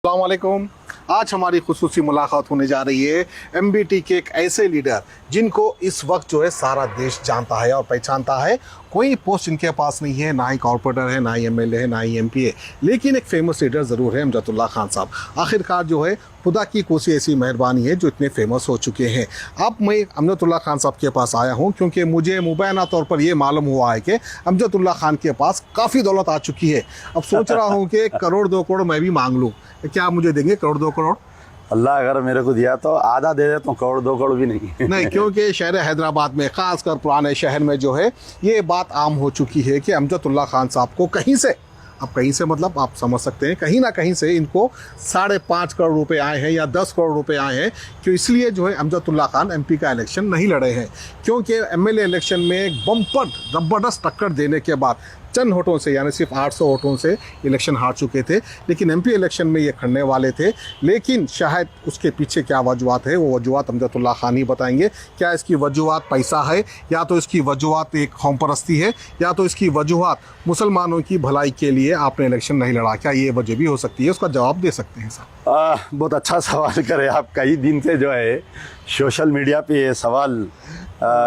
अस्सलामुअलैकुम। आज हमारी खुसूसी मुलाकात होने जा रही है एमबीटी के एक ऐसे लीडर जिनको इस वक्त जो है सारा देश जानता है और पहचानता है। कोई पोस्ट इनके पास नहीं है, ना ही कॉर्पोरेटर है, ना ही एमएलए है, ना ही एमपी है, लेकिन एक फेमस लीडर ज़रूर है, अमजदुल्ला खान साहब। आखिरकार जो है खुदा की कोई ऐसी मेहरबानी है जो इतने फेमस हो चुके हैं। अब मैं अमजदुल्ला खान साहब के पास आया हूँ क्योंकि मुझे मुबैना तौर पर यह मालूम हुआ है कि अमजदुल्ला खान के पास काफ़ी दौलत आ चुकी है। अब सोच रहा हूँ कि करोड़ 2 करोड़ मैं भी मांग लूँ, क्या आप मुझे देंगे करोड़ 2 करोड़? अल्लाह अगर मेरे को दिया तो आधा दे दे, तो करोड़ 2 करोड़ भी नहीं। नहीं, क्योंकि शहर हैदराबाद में, ख़ासकर पुराने शहर में जो है ये बात आम हो चुकी है कि अमजदुल्ला खान साहब को कहीं से, अब कहीं से मतलब आप समझ सकते हैं, कहीं ना कहीं से इनको 5.5 करोड़ रुपए आए हैं या 10 करोड़ रुपए आए हैं। क्यों? इसलिए जो है अमजदुल्ला खान एमपी का इलेक्शन नहीं लड़े हैं, क्योंकि एमएलए इलेक्शन में एक बम्पर ज़बरदस्त टक्कर देने के बाद चंद वोटों से, यानी सिर्फ 800 वोटों से इलेक्शन हार चुके थे। लेकिन एमपी इलेक्शन में ये खड़ने वाले थे, लेकिन शायद उसके पीछे क्या वजूहत है, वो वजूहत अमजदुल्ला खान ही बताएंगे। क्या इसकी वजूहत पैसा है, या तो इसकी वजूहत एक कौम परस्ती है, या तो इसकी वजूहत मुसलमानों की भलाई के लिए आपने इलेक्शन नहीं लड़ा? क्या ये वजह भी हो सकती है? उसका जवाब दे सकते हैं सर? बहुत अच्छा सवाल करे आप। कई दिन से जो है सोशल मीडिया पे ये सवाल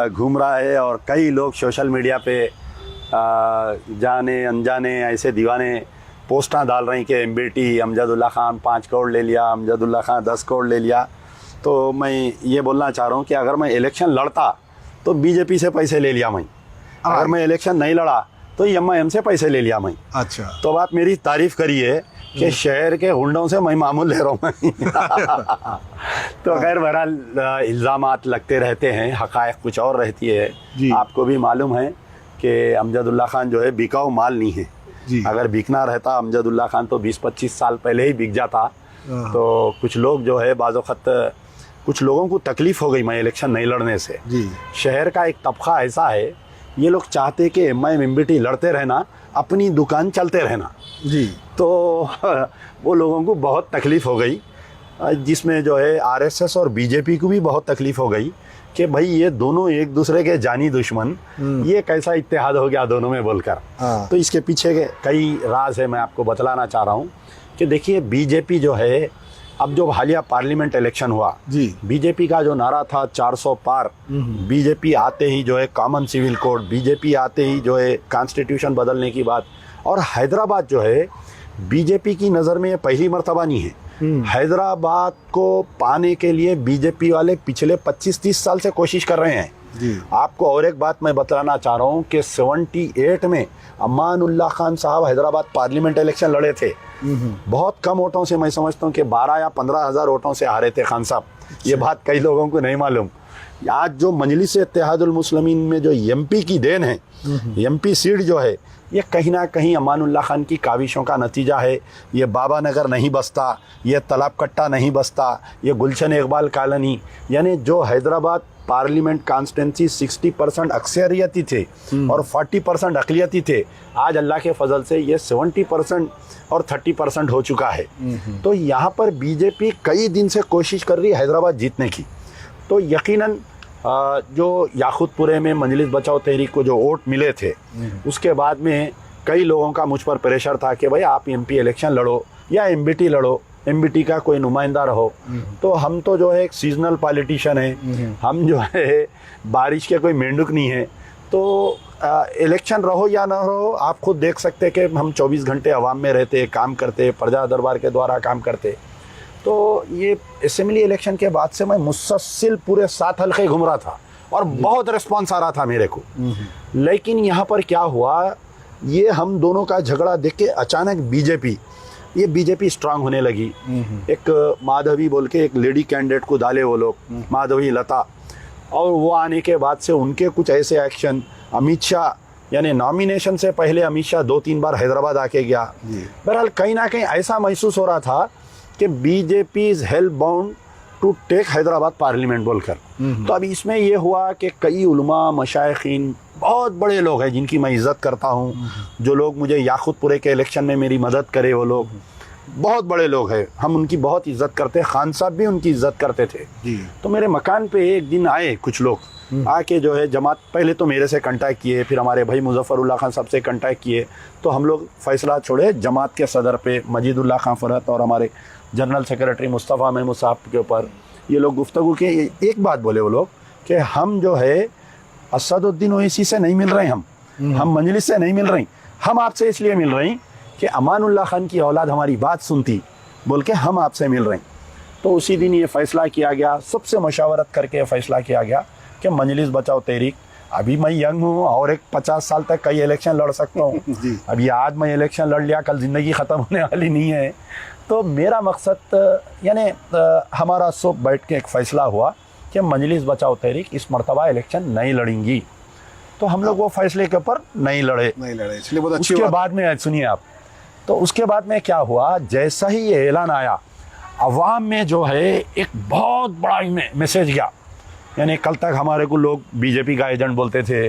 घूम रहा है और कई लोग सोशल मीडिया पे जाने अनजाने ऐसे दीवाने पोस्टां डाल रहे हैं कि एमबीटी अमजदुल्ला खान 5 करोड़ ले लिया, अमजदुल्ला खान 10 करोड़ ले लिया। तो मैं ये बोलना चाह रहा हूँ कि अगर मैं इलेक्शन लड़ता तो बीजेपी से पैसे ले लिया मैं, अगर मैं इलेक्शन नहीं लड़ा तो एमआईएम से पैसे ले लिया मैं। अच्छा, तो आप मेरी तारीफ करिए कि शहर के गुंडों से मैं मामूल ले रहा हूँ मैं। तो खैर बहरहाल इल्ज़ामात लगते रहते हैं, हक़ाइक़ कुछ और रहती है। आपको भी मालूम है कि अमजदुल्ला खान जो है बिकाऊ माल नहीं है। अगर बिकना रहता अमजदुल्ला खान तो 20-25 साल पहले ही बिक जाता। तो कुछ लोग जो है बाज़-ओ-ख़त कुछ लोगों को तकलीफ़ हो गई मैं इलेक्शन नहीं लड़ने से। शहर का एक तबका ऐसा है, ये लोग चाहते कि एमआईएम एमबीटी लड़ते रहना, अपनी दुकान चलते रहना। तो वो लोगों को बहुत तकलीफ़ हो गई, जिसमें जो है आरएसएस और बीजेपी को भी बहुत तकलीफ़ हो गई कि भाई ये दोनों एक दूसरे के जानी दुश्मन, ये कैसा इत्तेहाद हो गया दोनों में बोलकर। तो इसके पीछे के कई राज है, मैं आपको बतलाना चाह रहा हूँ कि देखिए बीजेपी जो है, अब जो हालिया पार्लियामेंट इलेक्शन हुआ, बीजेपी का जो नारा था 400 पार, बीजेपी आते ही जो है कॉमन सिविल कोड, बीजेपी आते ही जो है कॉन्स्टिट्यूशन बदलने की बात। और हैदराबाद जो है बीजेपी की नज़र में ये पहली मर्तबा नहीं है। हैदराबाद को पाने के लिए बीजेपी वाले पिछले 25-30 साल से कोशिश कर रहे हैं। आपको और एक बात मैं बताना चाह रहा हूँ कि 78 में अमानुल्लाह खान साहब हैदराबाद पार्लियामेंट इलेक्शन लड़े थे। बहुत कम वोटों से, मैं समझता हूँ कि 12 या 15 हज़ार वोटों से हारे थे खान साहब। ये बात कई लोगों को नहीं मालूम। आज जो मजलिस इत्तेहादुल मुस्लिमीन में जो एमपी की देन है, एमपी सीट जो है, ये कहीं ना कहीं अमानुल्लाह खान की काविशों का नतीजा है। ये बाबा नगर नहीं बसता, ये तलाब कट्टा नहीं बसता, ये गुलशन इकबाल कॉलोनी, यानी जो हैदराबाद पार्लियामेंट कॉन्स्टिट्यूंसी 60% अक्सरियती थे और 40% अक़लियती थे, आज अल्लाह के फजल से ये 70% और 30% हो चुका है। तो यहाँ पर बीजेपी कई दिन से कोशिश कर रही है हैदराबाद जीतने की। तो यकीनन जो याकूतपुरे में मजलिस बचाओ तहरीक को जो वोट मिले थे, उसके बाद में कई लोगों का मुझ पर प्रेशर था कि भाई आप एमपी इलेक्शन लड़ो या एमबीटी लड़ो, एमबीटी का कोई नुमाइंदा रहो। तो हम तो जो है एक सीजनल पॉलिटिशियन है, हम जो है बारिश के कोई मेंढक नहीं है। तो इलेक्शन रहो या ना रहो, आप खुद देख सकते कि हम 24 घंटे अवाम में रहते, काम करते, प्रजा दरबार के द्वारा काम करते। तो ये असेंबली इलेक्शन के बाद से मैं मुसलसल पूरे 7 हल्के घूम रहा था और बहुत रिस्पॉन्स आ रहा था मेरे को। लेकिन यहाँ पर क्या हुआ, ये हम दोनों का झगड़ा देख के अचानक बीजेपी स्ट्रांग होने लगी। एक माधवी बोल के एक लेडी कैंडिडेट को डाले वो लोग, माधवी लता, और वो आने के बाद से उनके कुछ ऐसे एक्शन, अमित शाह यानी नॉमिनेशन से पहले अमित शाह 2-3 बार हैदराबाद आके गया। बहरहाल कहीं ना कहीं ऐसा महसूस हो रहा था कि BJP is help bound to take Hyderabad parliament बोलकर। तो अभी इसमें ये हुआ कि कई उलमा, मशाइखीन, बहुत बड़े लोग हैं जिनकी मैं इज़्ज़त करता हूँ, जो लोग मुझे याकूतपुरे के इलेक्शन में मेरी मदद करे, वो लोग बहुत बड़े लोग हैं, हम उनकी बहुत इज़्ज़त करते हैं। खान साहब भी उनकी इज़्ज़त करते थे। तो मेरे मकान पे एक दिन आए कुछ लोग, आके जो है जमात, पहले तो मेरे से कांटेक्ट किए, फिर हमारे भाई मुजफ्फरुल्लाह खान साहब से कांटेक्ट किए। तो हम लोग फैसला छोड़े जमात के सदर पे, मजीदुल्लाह खान फरहत और हमारे जनरल सेक्रेटरी मुस्तफ़ा महमूद साहब के ऊपर, ये लोग गुफ्तगू के एक बात बोले वो लोग कि हम जो है असदुद्दीन ओवैसी से नहीं मिल रहे हैं, हम मजलिस से नहीं मिल रहे, हम आपसे इसलिए मिल रहे हैं कि अमानुल्लाह खान की औलाद हमारी बात सुनती बोल के हम आपसे मिल रहे हैं। तो उसी दिन ये फैसला किया गया, सबसे मशावरत करके फैसला किया गया कि मजलिस बचाओ तहरीक, अभी मैं यंग हूँ और एक 50 साल तक कई इलेक्शन लड़ सकता हूँ। अभी आज मैं इलेक्शन लड़ लिया, कल ज़िंदगी ख़त्म होने वाली नहीं है। तो मेरा मकसद यानी हमारा सब बैठ के एक फ़ैसला हुआ कि मजलिस बचाओ तहरीक इस मरतबा इलेक्शन नहीं लड़ेंगी। तो हम लोग वो फैसले के ऊपर नहीं लड़े, इसलिए बहुत अच्छी उसके बात। बाद में सुनिए आप, तो उसके बाद में क्या हुआ, जैसा ही ये ऐलान आया अवाम में जो है एक बहुत बड़ा मैसेज गया। यानी कल तक हमारे को लोग बीजेपी का एजेंट बोलते थे,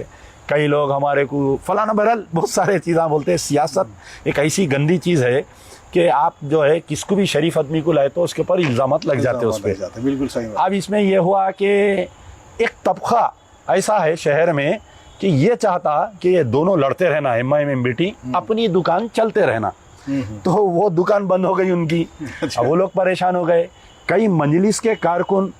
कई लोग हमारे को फलाना बहरहाल बहुत सारे चीज़ें बोलते हैं। सियासत एक ऐसी गंदी चीज़ है कि आप जो है किसको भी शरीफ आदमी को लाए तो उसके ऊपर इल्ज़ामत लग जाते हैं उस पर। बिल्कुल सही बात। अब इसमें यह हुआ कि एक तबका ऐसा है शहर में कि ये चाहता कि ये दोनों लड़ते रहना, एमआईएम एमबीटी, अपनी दुकान चलते रहना। तो वो दुकान बंद हो गई उनकी। अब वो लोग परेशान हो गए। कई मजलिस के कारकुन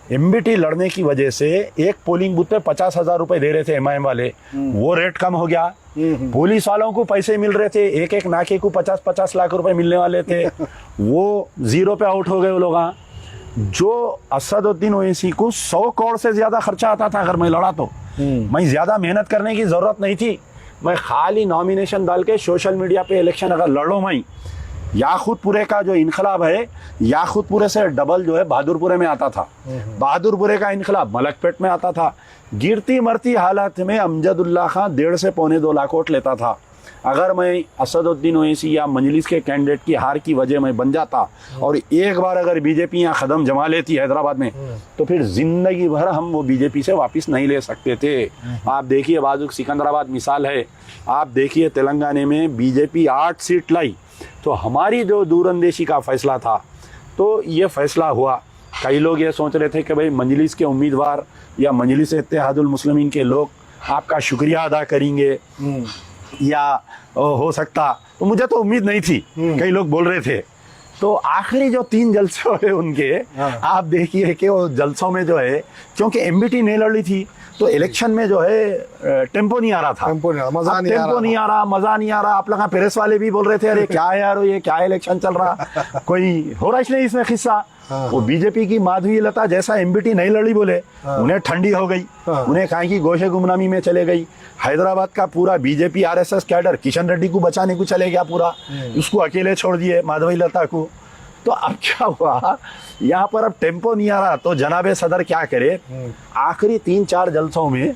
एमबीटी लड़ने की वजह से एक पोलिंग बूथ पे 50,000 रुपए दे रहे थे एमआईएम वाले, वो रेट कम हो गया। पुलिस वालों को पैसे मिल रहे थे, एक एक नाके को 50-50 लाख रुपए मिलने वाले थे, वो जीरो पे आउट हो गए वो लोग। जो असदुद्दीन ओवैसी को 100 करोड़ से ज्यादा खर्चा आता था अगर मैं लड़ा तो, मैं ज्यादा मेहनत करने की जरूरत नहीं थी, मैं खाली नॉमिनेशन डाल के सोशल मीडिया पे इलेक्शन अगर लड़ो, मैं याकूतपुरे का जो इनकलाब है, याकूतपुरे से डबल जो है बहादुरपुरे में आता था, बहादुरपुरे का इनकलाब मलकपेट में आता था। गिरती मरती हालत में अमजदुल्ला खां 1.5 से पौने 2 लाख वोट लेता था। अगर मैं असदुद्दीन ओवैसी या मजलिस के कैंडिडेट की हार की वजह मैं बन जाता और एक बार अगर बीजेपी यहाँ कदम जमा लेती हैदराबाद में, तो फिर जिंदगी भर हम वो बीजेपी से वापस नहीं ले सकते थे। आप देखिए बाजू सिकंदराबाद मिसाल है, आप देखिए तेलंगाना में बीजेपी 8 सीट लाई, तो हमारी जो दूरअंदेशी का फैसला था तो ये फैसला हुआ। कई लोग ये सोच रहे थे कि भाई मजलिस के उम्मीदवार या मजलिस इत्तेहादुल मुस्लिमीन के लोग आपका शुक्रिया अदा करेंगे या हो सकता, तो मुझे तो उम्मीद नहीं थी, कई लोग बोल रहे थे। तो आखिरी जो 3 जलसे हुए उनके, आप देखिए कि वो जलसों में जो है, क्योंकि एमबीटी नहीं लड़ी थी तो इलेक्शन में जो है टेम्पो नहीं आ रहा था, मजा नहीं आ रहा। आप लोग प्रेस वाले भी बोल रहे थे अरे क्या है यार, ये क्या इलेक्शन चल रहा, कोई हो रहा इसलिए इसमें किस्सा। वो बीजेपी की माधवी लता जैसा एमबीटी नहीं लड़ी बोले, उन्हें ठंडी हो गई, उन्हें कहा कि गोशे गुमनामी में चले गई। हैदराबाद का पूरा BJP RSS cadre Kishan Reddy को बचाने को चले गया पूरा, उसको अकेले छोड़ दिए माधवी लता को। तो अब क्या हुआ, यहाँ पर अब टेम्पो नहीं आ रहा, तो जनाबे सदर क्या करे, आखिरी 3-4 जलसों में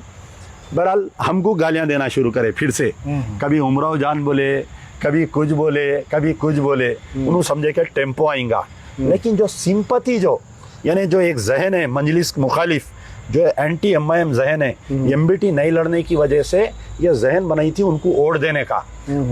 बहरहाल हमको गालियां देना शुरू करे फिर से। कभी उमराव जान बोले, कभी कुछ बोले, कभी कुछ बोले, उन्होंने समझे कि टेम्पो आएगा। लेकिन जो सिंपथी जो यानी जो एक जहन है मजलिस मुखालिफ, जो एंटी एमआईएम जहन है, एमबीटी नहीं लड़ने की वजह से ये जहन बनाई थी उनको वोट देने का।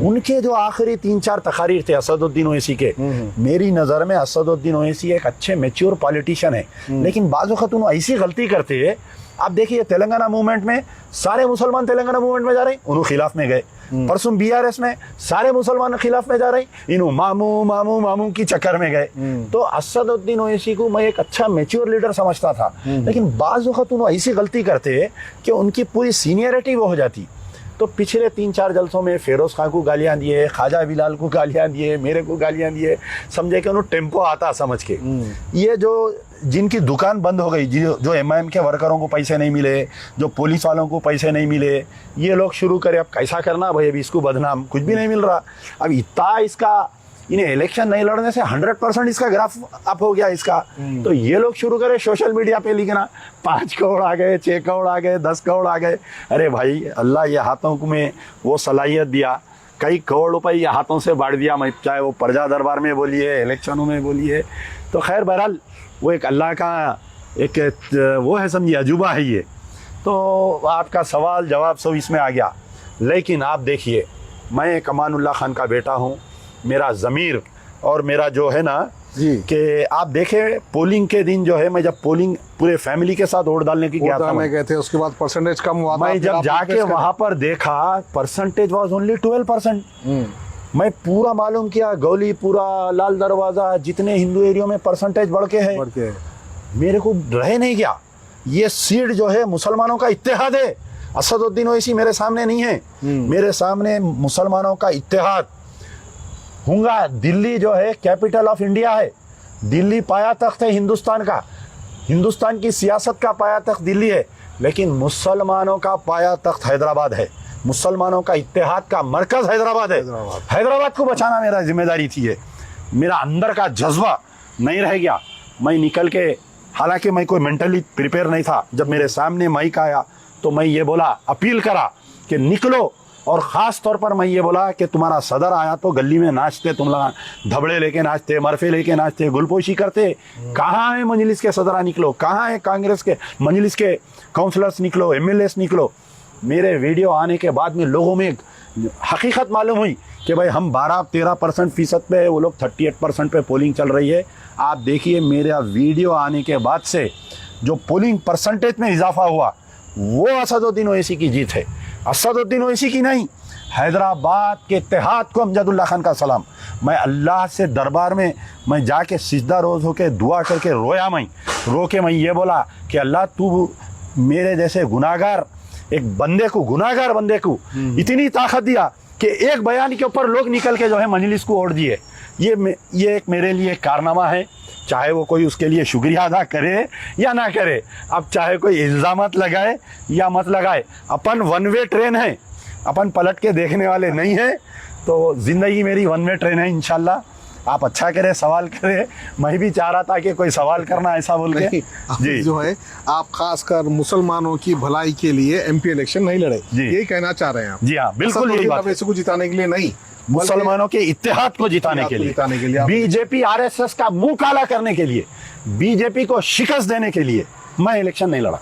उनके जो आखिरी 3-4 तकारीर थे असदुद्दीन ओवैसी के, मेरी नज़र में असदुद्दीन ओवैसी एक अच्छे मैच्योर पॉलिटिशियन है, लेकिन बाज़ वक़्त उन्होंने ऐसी गलती करते हैं। आप देखिए तेलंगाना मूवमेंट में सारे मुसलमान तेलंगाना मूवमेंट में जा रहे हैं, उन्होंने खिलाफ में गए। परसों बीआरएस में सारे मुसलमान खिलाफ में जा रहे हैं, इन्हों मामू मामू मामू की चक्कर में गए। तो असदुद्दीन ओवैसी को मैं एक अच्छा मैच्योर लीडर समझता था, लेकिन बाज़ वक़्त उन्होंने ऐसी गलती करते कि उनकी पूरी सीनियरिटी वो हो जाती। तो पिछले 3-4 जलसों में फेरोज खां को गालियां दिए, ख्वाजा बिलाल को गालियां दिए, मेरे को गालियां दिए, समझे कि उन्होंने टेम्पो आता समझ के। ये जो जिनकी दुकान बंद हो गई, जो एमआईएम के वर्करों को पैसे नहीं मिले, जो पुलिस वालों को पैसे नहीं मिले, ये लोग शुरू करे अब कैसा करना भाई, अभी इसको बदनाम, कुछ भी नहीं मिल रहा। अब इतना इसका इन्हें इलेक्शन नहीं लड़ने से 100% इसका ग्राफ अप हो गया इसका। तो ये लोग शुरू करे सोशल मीडिया पे लिखना 5 करोड़ आ गए, 6 करोड़ आ गए, 10 करोड़ आ गए। अरे भाई अल्लाह ये हाथों में वो सलाहियत दिया, कई करोड़ रुपए ये हाथों से बांट दिया, मैं चाहे वो प्रजा दरबार में बोलिए, इलेक्शनों में बोलिए। तो खैर बहरहाल वो एक अल्लाह का एक वो है, समझिए अजूबा है ये। तो आपका सवाल जवाब सब इसमें आ गया। लेकिन आप देखिए, मैं अमानुल्लाह खान का बेटा हूँ, मेरा ज़मीर और मेरा जो है ना जी, कि आप देखें पोलिंग के दिन जो है, मैं जब पोलिंग पूरे फैमिली के साथ वोट डालने की गया था, मैं गए थे, उसके बाद परसेंटेज कम हुआ था। मैं जब जाके वहां पर देखा परसेंटेज वाज ओनली 12%। मैं पूरा मालूम किया, गौली पूरा, लाल दरवाजा, जितने हिंदू एरिया में परसेंटेज बढ़ के है, मेरे को रहे नहीं गया। ये सीट जो है मुसलमानों का इत्तेहाद है। असदुद्दीन ओवैसी मेरे सामने नहीं है, मेरे सामने मुसलमानों का इत्तेहाद होगा। दिल्ली जो है कैपिटल ऑफ इंडिया है, दिल्ली पाया तख्त है हिंदुस्तान का, हिंदुस्तान की सियासत का पाया तख्त दिल्ली है, लेकिन मुसलमानों का पाया तख्त हैदराबाद है, मुसलमानों का इत्तेहाद का मरकज हैदराबाद है। हैदराबाद को बचाना मेरा जिम्मेदारी थी। है मेरा अंदर का जज्बा नहीं रह गया। मैं निकल के, हालांकि मैं कोई मेंटली प्रिपेयर नहीं था, जब मेरे सामने माइक आया तो मैं ये बोला, अपील करा कि निकलो। और ख़ास तौर पर मैं ये बोला कि तुम्हारा सदर आया तो गली में नाचते, तुम लोग धबड़े लेके नाचते, मरफे लेके नाचते, गुलपोशी करते, कहाँ है मजलिस के सदरा निकलो, कहाँ है कांग्रेस के मजलिस के काउंसलर्स निकलो, एमएलएस निकलो। मेरे वीडियो आने के बाद में लोगों में हकीकत मालूम हुई कि भाई हम 12-13% फीसद पे है, वो लोग 38% पे पोलिंग चल रही है। आप देखिए मेरा वीडियो आने के बाद से जो पोलिंग परसेंटेज में इजाफा हुआ वो असदुद्दीन ओवैसी की जीत है, असदुद्दीन ओवैसी की नहीं। हैदराबाद के इत्तेहाद को अमजदुल्ला खान का सलाम। मैं अल्लाह से दरबार में मैं जाके सिजदा रोज़ होके दुआ करके रोया। मैं रो के मैं ये बोला कि अल्लाह तू मेरे जैसे गुनाहगार एक बंदे को, गुनाहगार बंदे को इतनी ताकत दिया कि एक बयान के ऊपर लोग निकल के जो है मजलिस को ओढ़ दिए। ये एक मेरे लिए कारनामा है, चाहे वो कोई उसके लिए शुक्रिया अदा करे या ना करे। अब चाहे कोई इल्ज़ामात लगाए या मत लगाए, अपन वन वे ट्रेन है, अपन पलट के देखने वाले नहीं है। तो ज़िंदगी मेरी वन वे ट्रेन है इंशाल्लाह। आप अच्छा करें, सवाल करें। मैं भी चाह रहा था कि कोई सवाल करना ऐसा बोल के जी जो है आप खासकर मुसलमानों की भलाई के लिए एमपी इलेक्शन नहीं लड़े, यही कहना चाह रहे हैं आप? जी हाँ, बिल्कुल यही बात है। को जिताने के लिए नहीं, मुसलमानों के इत्तेहाद को जिताने के लिए, बीजेपी आरएसएस का मुंह काला करने के लिए, बीजेपी को शिकस्त देने के लिए मैं इलेक्शन नहीं लड़ा।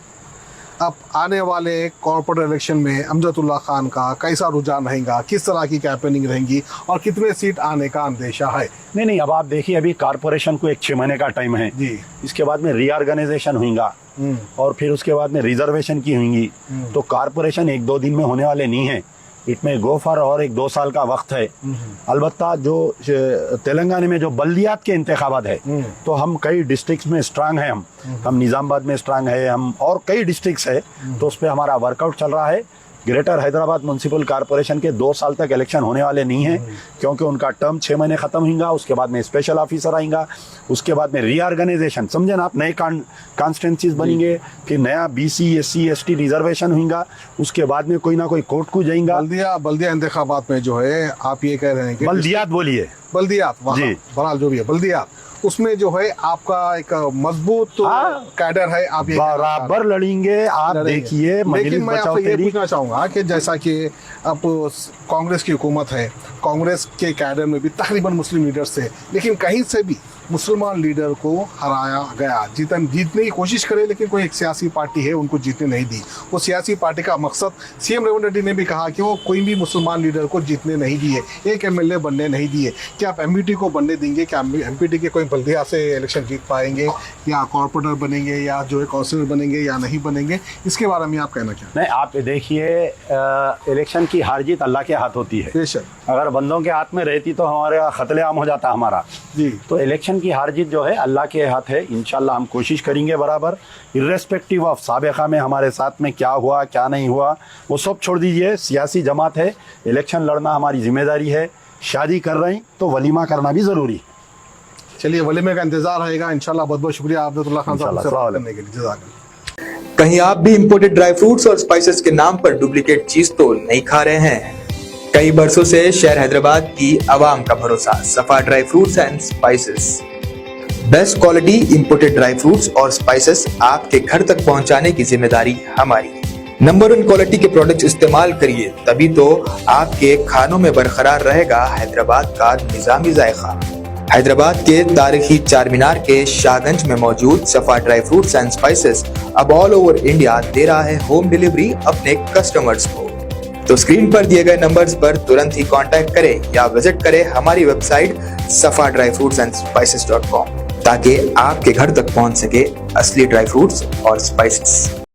अब आने वाले कॉर्पोरेट इलेक्शन में अमजदुल्ला खान का कैसा रुझान रहेगा, किस तरह की कैंपेनिंग रहेंगी और कितने सीट आने का अंदेशा है? नहीं, अब आप देखिए, अभी कारपोरेशन को 6 महीने का टाइम है जी। इसके बाद में रीऑर्गेनाइजेशन होगा और फिर उसके बाद में रिजर्वेशन की होंगी। तो कारपोरेशन 1-2 दिन में होने वाले नहीं है, इट में गो फॉर और 1-2 साल का वक्त है। अलबत्ता जो तेलंगाना में जो बल्दियात के इंतखाबात है तो हम कई डिस्ट्रिक्ट्स में स्ट्रांग है, हम निज़ामाबाद में स्ट्रांग है, हम और कई डिस्ट्रिक्ट्स है, तो उस पर हमारा वर्कआउट चल रहा है। ग्रेटर हैदराबाद म्यूनसिपल कॉरपोरेशन के 2 साल तक इलेक्शन होने वाले नहीं है, क्योंकि उनका टर्म 6 महीने खत्म होगा। उसके बाद में स्पेशल ऑफिसर आएगा, उसके बाद में रीऑर्गेनाइजेशन, समझे ना आप, नए कॉन्स्टिट्यूंसीज बनेंगे, फिर नया BC SC ST रिजर्वेशन होगा, उसके बाद में कोई ना कोई कोर्ट को जाएगा। बल्दिया इंतखाबात में जो है आप ये कह रहे हैं कि बल्दियात बोलिए, बल्दियात बहरहाल जो भी है बल्दियात, उसमें जो है आपका एक मजबूत कैडर है, आप ये बराबर लड़ेंगे। आप देखिए, लेकिन मैं आपसे ये पूछना चाहूंगा कि जैसा कि अब कांग्रेस की हुकूमत है, कांग्रेस के कैडर में भी तकरीबन मुस्लिम लीडर्स थे, लेकिन कहीं से भी मुसलमान लीडर को हराया गया। जीतने की कोशिश करे, लेकिन कोई एक सियासी पार्टी है उनको जीतने नहीं दी। वो सियासी पार्टी का मकसद, CM रेवंत रेड्डी ने भी कहा कि वो कोई भी मुसलमान लीडर को जीतने नहीं दिए, एक MLA बनने नहीं दिए। क्या आप MPT को बनने देंगे? क्या MPT के कोई बल्दिया से इलेक्शन जीत पाएंगे, या कॉर्पोरेटर बनेंगे, या जो है काउंसिलर बनेंगे, या नहीं बनेंगे? इसके बारे में आप कहना क्या? नहीं, आप देखिए, इलेक्शन की हार जीत अल्लाह के हाथ होती है। अगर बंदों के हाथ में रहती तो हमारे कत्लेआम हो जाता हमारा जी। तो इलेक्शन की हार जीत जो है अल्लाह के हाथ है। इंशाल्लाह हम कोशिश करेंगे बराबर, इर्रेस्पेक्टिव ऑफ साबिक़ा में हमारे साथ में क्या हुआ क्या नहीं हुआ वो सब छोड़ दीजिए। सियासी जमात है, इलेक्शन लड़ना हमारी जिम्मेदारी है। शादी कर रही तो वलीमा करना भी ज़रूरी है। चलिए, वलीमे का इंतजार रहेगा इंशाल्लाह। बहुत बहुत शुक्रिया अब्दुल्ला खान साहब से बात करने के लिए। जज़ाकल्लाह। कहीं आप भी इंपोर्टेड ड्राई फ्रूट्स और स्पाइसेस के नाम पर डुप्लीकेट चीज तो नहीं खा रहे हैं? कई बरसों से शहर हैदराबाद की आवाम का भरोसा सफा dry fruits and spices. Best quality imported dry fruits और स्पाइसेस आपके घर तक पहुंचाने की जिम्मेदारी हमारी। नंबर 1 क्वालिटी के प्रोडक्ट्स इस्तेमाल करिए, तभी तो आपके खानों में बरकरार रहेगा हैदराबाद का निजामी जायका। हैदराबाद के तारीखी चार मीनार के शाहगंज में मौजूद सफा ड्राई फ्रूट्स एंड स्पाइसेस अब ऑल ओवर इंडिया दे रहा है होम डिलीवरी अपने कस्टमर्स को। तो स्क्रीन पर दिए गए नंबर्स पर तुरंत ही कांटेक्ट करें या विजिट करें हमारी वेबसाइट safadryfruitsandsspices.com ताकि आपके घर तक पहुंच सके असली ड्राई फ्रूट्स और स्पाइसेस।